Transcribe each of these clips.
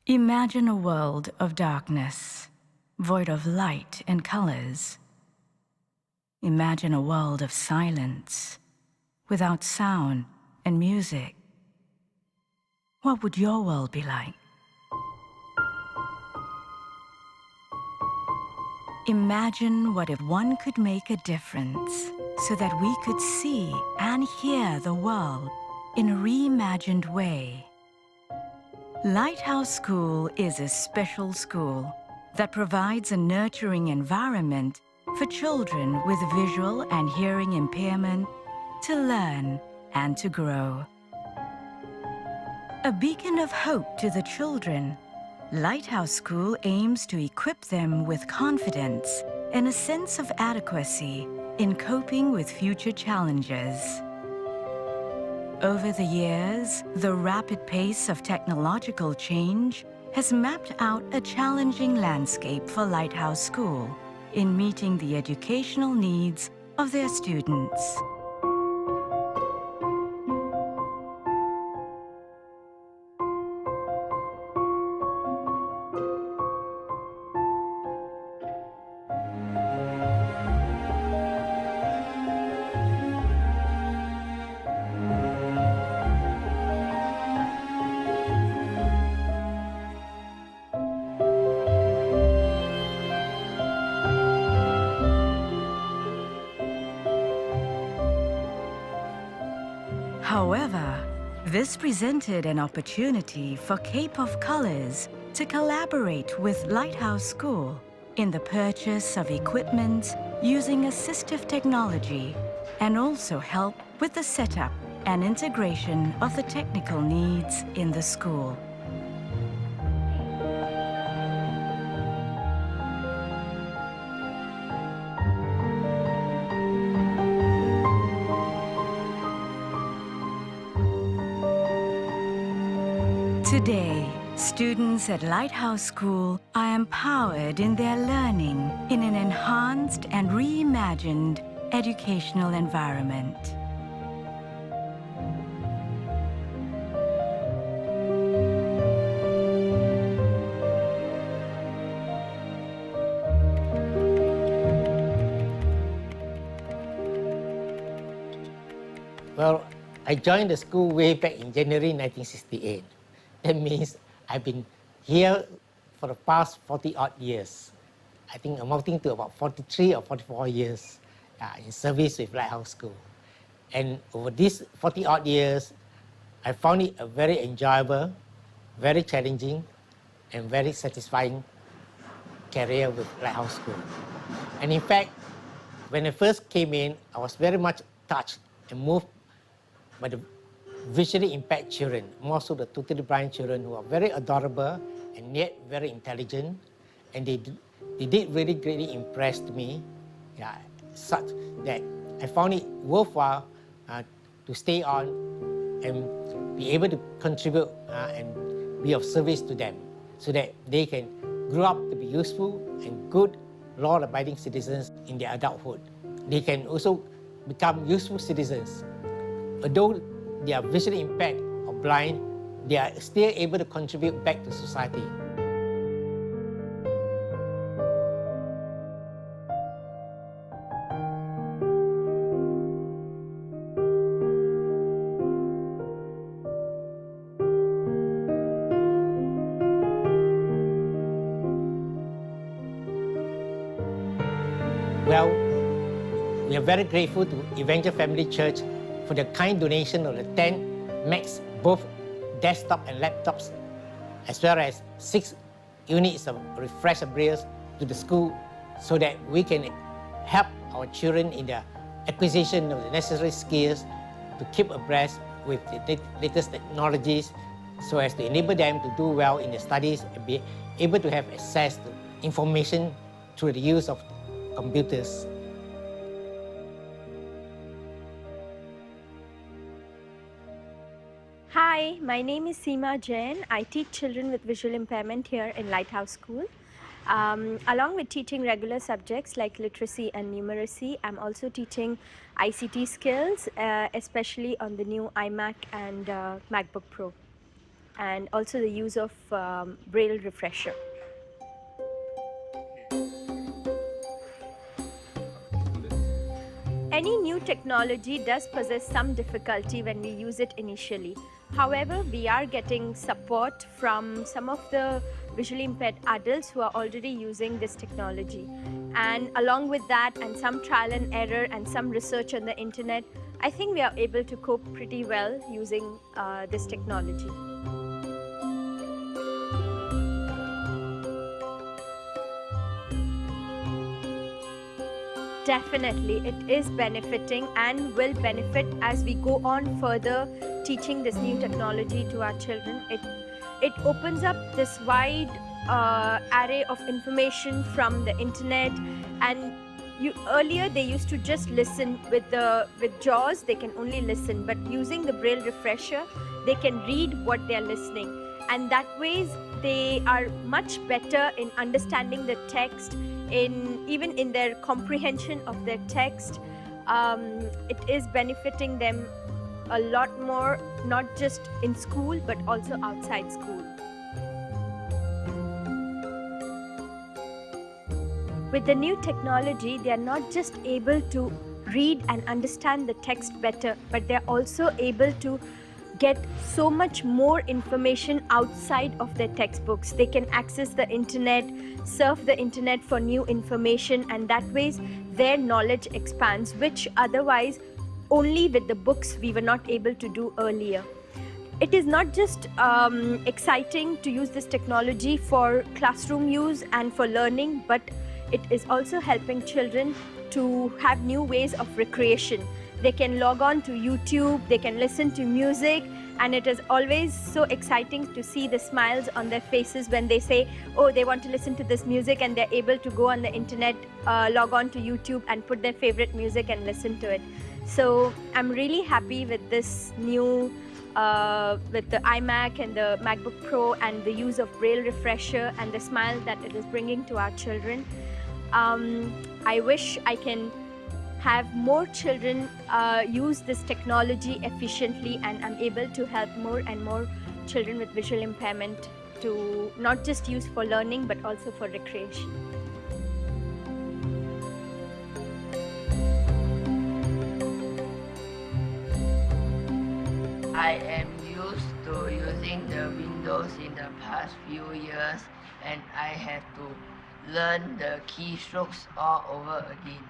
Imagine a world of darkness, void of light and colors. Imagine a world of silence, without sound and music. What would your world be like? Imagine what if one could make a difference so that we could see and hear the world in a reimagined way. Lighthouse School is a special school that provides a nurturing environment for children with visual and hearing impairment to learn and to grow. A beacon of hope to the children, Lighthouse School aims to equip them with confidence and a sense of adequacy in coping with future challenges. Over the years, the rapid pace of technological change has mapped out a challenging landscape for Lighthouse School in meeting the educational needs of their students. However, this presented an opportunity for Cape of Colors to collaborate with Lighthouse School in the purchase of equipment using assistive technology and also help with the setup and integration of the technical needs in the school. Today, students at Lighthouse School are empowered in their learning in an enhanced and reimagined educational environment. Well, I joined the school way back in January 1968. That means I've been here for the past 40-odd years. I think amounting to about 43 or 44 years in service with Lighthouse School. And over these 40-odd years, I found it a very enjoyable, very challenging, and very satisfying career with Lighthouse School. And in fact, when I first came in, I was very much touched and moved by the visually impaired children, more so the totally blind children who are very adorable and yet very intelligent. And they did really greatly impress me, such that I found it worthwhile to stay on and be able to contribute and be of service to them so that they can grow up to be useful and good law-abiding citizens in their adulthood. They can also become useful citizens. Although they are visually impaired or blind, they are still able to contribute back to society. Well, we are very grateful to Evangel Family Church for the kind donation of the 10 Macs, both desktop and laptops, as well as 6 units of Refresher Braille to the school so that we can help our children in the acquisition of the necessary skills to keep abreast with the latest technologies so as to enable them to do well in their studies and be able to have access to information through the use of computers. Hi, my name is Seema Jain. I teach children with visual impairment here in Lighthouse School. Along with teaching regular subjects like literacy and numeracy, I'm also teaching ICT skills, especially on the new iMac and MacBook Pro. and also the use of Braille refresher. Any new technology does possess some difficulty when we use it initially. However, we are getting support from some of the visually impaired adults who are already using this technology. And along with that, and some trial and error and some research on the internet, I think we are able to cope pretty well using this technology. Definitely, it is benefiting and will benefit as we go on further teaching this new technology to our children. It opens up this wide array of information from the internet, and earlier they used to just listen with JAWS. They can only listen, but using the Braille refresher, they can read what they are listening, and that ways they are much better in understanding the text. Even in their comprehension of their text, it is benefiting them a lot more, not just in school, but also outside school. With the new technology, they are not just able to read and understand the text better, but they're also able to get so much more information outside of their textbooks. They can access the internet, surf the internet for new information, and that way their knowledge expands, which otherwise only with the books we were not able to do earlier. It is not just exciting to use this technology for classroom use and for learning, but it is also helping children to have new ways of recreation. They can log on to YouTube, they can listen to music, and it is always so exciting to see the smiles on their faces when they say, oh, they want to listen to this music, and they're able to go on the internet, log on to YouTube and put their favorite music and listen to it. So I'm really happy with this new, with the iMac and the MacBook Pro and the use of Braille refresher and the smile that it is bringing to our children. I wish I can have more children use this technology efficiently, and I'm able to help more and more children with visual impairment to not just use for learning but also for recreation. I am used to using the Windows in the past few years, and I have to learn the keystrokes all over again.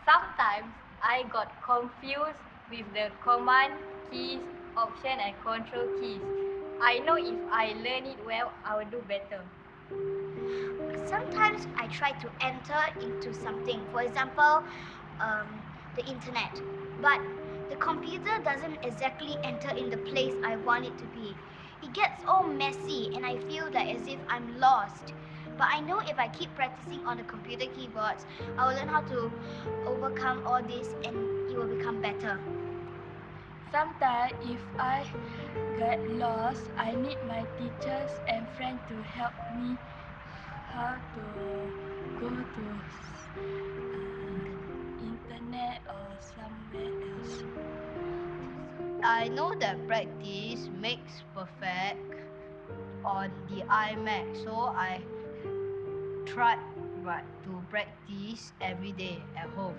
Sometimes I got confused with the command keys, option and control keys. I know if I learn it well, I will do better. Sometimes I try to enter into something, for example, the internet, but the computer doesn't exactly enter in the place I want it to be. It gets all messy and I feel like as if I'm lost. But I know if I keep practicing on the computer keyboards, I will learn how to overcome all this and it will become better. Sometimes if I get lost, I need my teachers and friends to help me how to go to internet or somewhere else. I know that practice makes perfect on the iMac, so I try to practice every day at home.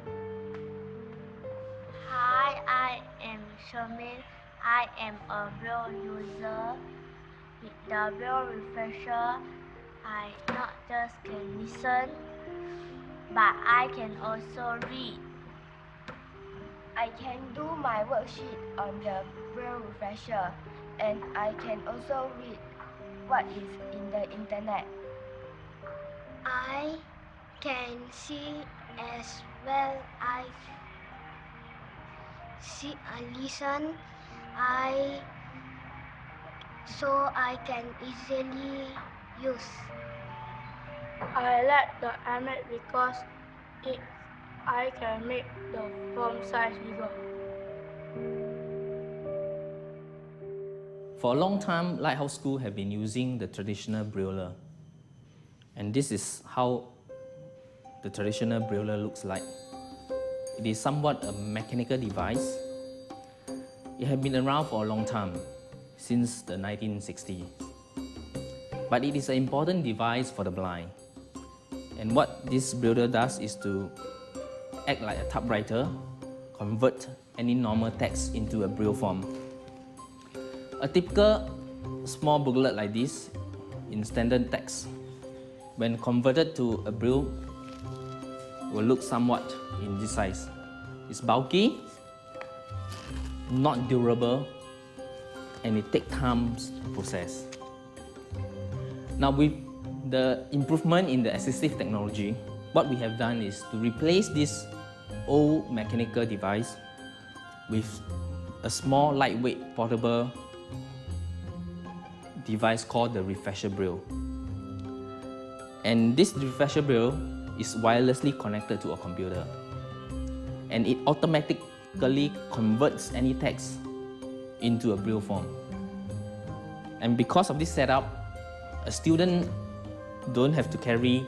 Hi, I am Shermaine. I am a Braille user. With the Braille refresher, I not just can listen, but I can also read. I can do my worksheet on the Braille refresher, and I can also read what is in the internet. I can see as well. I listen. So I can easily use. I like the iMac because I can make the font size bigger. For a long time, Lighthouse School have been using the traditional Braille. And this is how the traditional Braille looks like. It is somewhat a mechanical device. It has been around for a long time. since the 1960s. But it is an important device for the blind. And what this Braille does is to act like a typewriter, convert any normal text into a Braille form. A typical small booklet like this in standard text, when converted to a Braille, will look somewhat in this size. It's bulky, not durable, and it takes time to process. Now with the improvement in the assistive technology, what we have done is to replace this old mechanical device with a small, lightweight, portable device called the Refresher Braille. And this Refresher Braille is wirelessly connected to a computer, and it automatically converts any text into a Braille form. And because of this setup, a student don't have to carry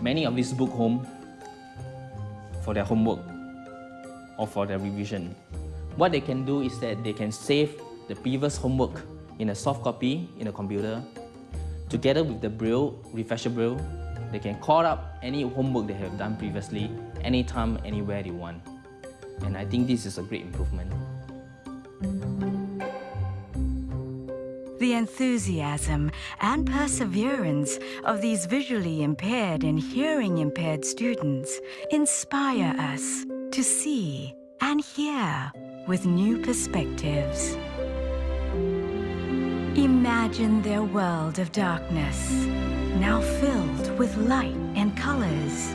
many of these books home for their homework or for their revision. What they can do is that they can save the previous homework in a soft copy in a computer. Together with the Braille, Refresher Braille, they can call up any homework they have done previously, anytime, anywhere they want. And I think this is a great improvement. The enthusiasm and perseverance of these visually impaired and hearing impaired students inspire us to see and hear with new perspectives. Imagine their world of darkness, now filled with light and colors.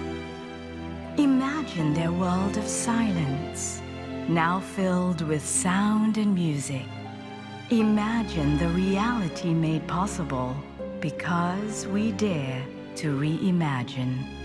Imagine their world of silence, now filled with sound and music. Imagine the reality made possible because we dare to reimagine.